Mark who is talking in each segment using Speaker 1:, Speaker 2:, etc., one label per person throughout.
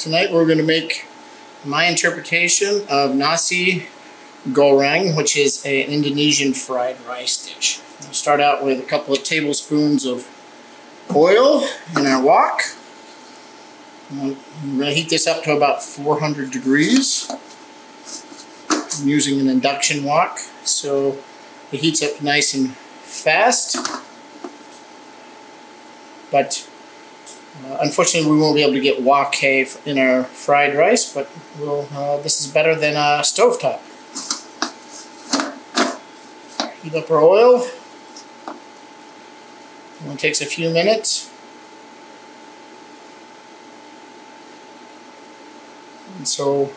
Speaker 1: Tonight we're going to make my interpretation of Nasi Goreng, which is an Indonesian fried rice dish. We'll start out with a couple of tablespoons of oil in our wok. I'm going to heat this up to about 400 degrees. I'm using an induction wok, so it heats up nice and fast. But unfortunately, we won't be able to get wok in our fried rice, but this is better than a stovetop. Heat up our oil. It only takes a few minutes. And so,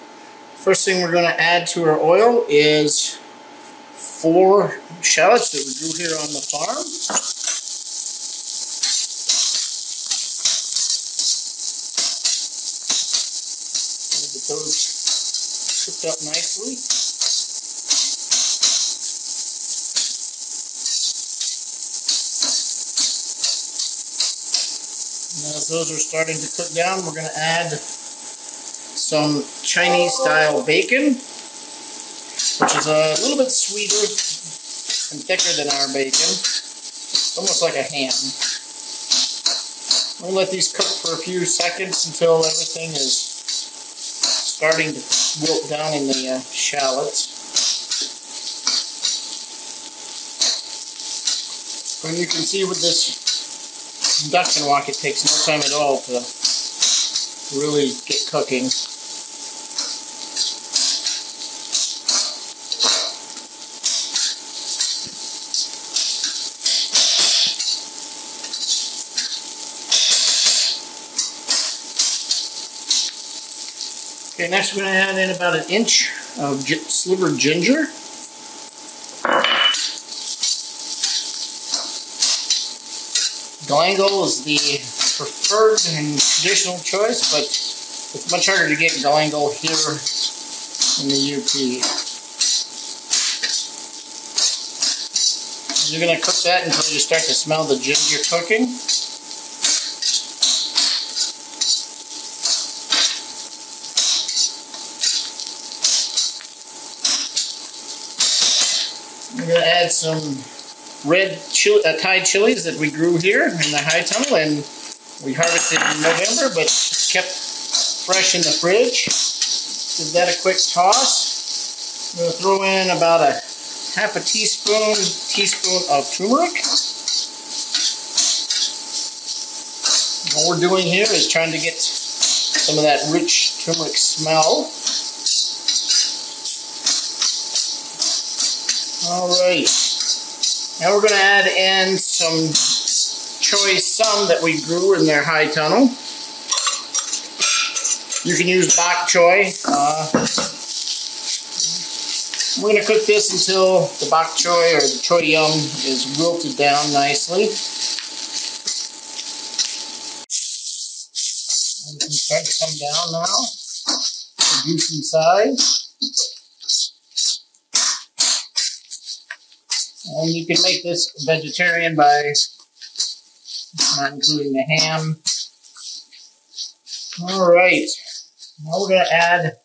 Speaker 1: first thing we're going to add to our oil is 4 shallots that we grew here on the farm. Get those cooked up nicely. And as those are starting to cook down, we're going to add some Chinese-style bacon, which is a little bit sweeter and thicker than our bacon. It's almost like a ham. We'll let these cook for a few seconds until everything is starting to wilt down in the shallots. And you can see with this induction wok, it takes no time at all to really get cooking. Okay, next we're going to add in about 1 inch of slivered ginger. Galangal is the preferred and traditional choice, but it's much harder to get galangal here in the UP. And you're going to cook that until you start to smell the ginger cooking. We're going to add some red Thai chilies that we grew here in the high tunnel, and we harvested in November but kept fresh in the fridge. Give that a quick toss. I'm going to throw in about a half a teaspoon of turmeric. What we're doing here is trying to get some of that rich turmeric smell. Alright, now we're going to add in some choi that we grew in their high tunnel. You can use bok choy. We're going to cook this until the bok choy or the choi yum is wilted down nicely. And it can start to come down now. A decent size. And you can make this vegetarian by not including the ham. Alright, now we're going to add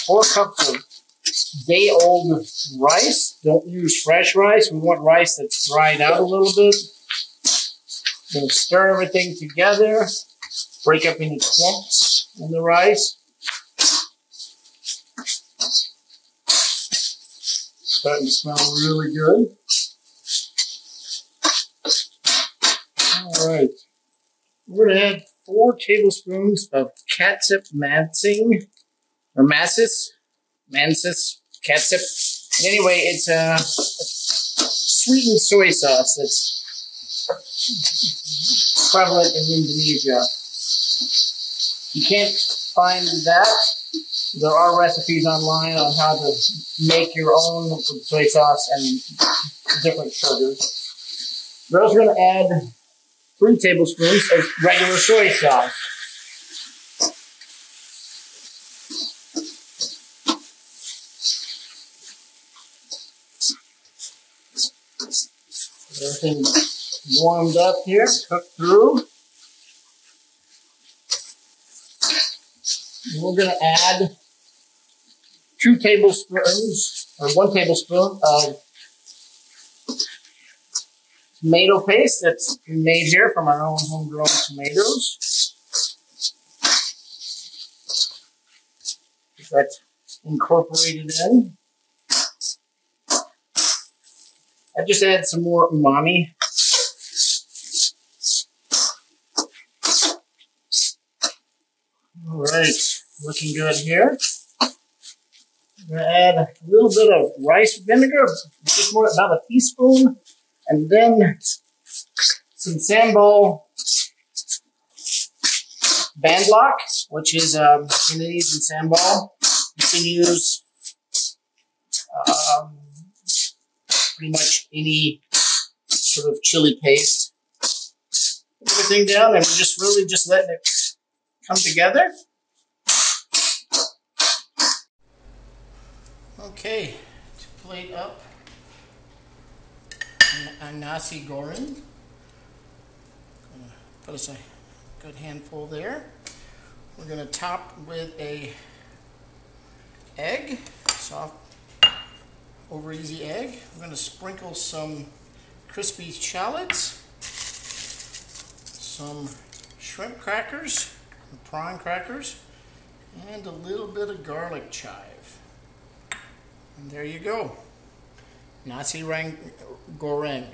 Speaker 1: 4 cups of day-old rice. Don't use fresh rice. We want rice that's dried out a little bit. Going to stir everything together. Break up any clumps in the rice. Starting to smell really good. Alright. We're going to add 4 tablespoons of catsup masses. Catsup. And anyway, it's a sweetened soy sauce that's prevalent in Indonesia. You can't find that. There are recipes online on how to make your own soy sauce and different sugars. We're also going to add 3 tablespoons of regular soy sauce. Everything warmed up here, cooked through. We're going to add 2 tablespoons, or 1 tablespoon of tomato paste that's made here from our own homegrown tomatoes. Get that incorporated in. I just add some more umami. All right, looking good here. I'm going to add a little bit of rice vinegar, just more about a teaspoon, and then some sambal bandlak, which is Indonesian sambal. You can use pretty much any sort of chili paste. Put everything down, and we're just really just letting it come together. Okay, to plate up a Nasi Goreng. Put us a good handful there. We're going to top with a egg, soft, over easy egg. We're going to sprinkle some crispy shallots, some shrimp crackers, prawn crackers, and a little bit of garlic chive. And there you go. Nasi Goreng.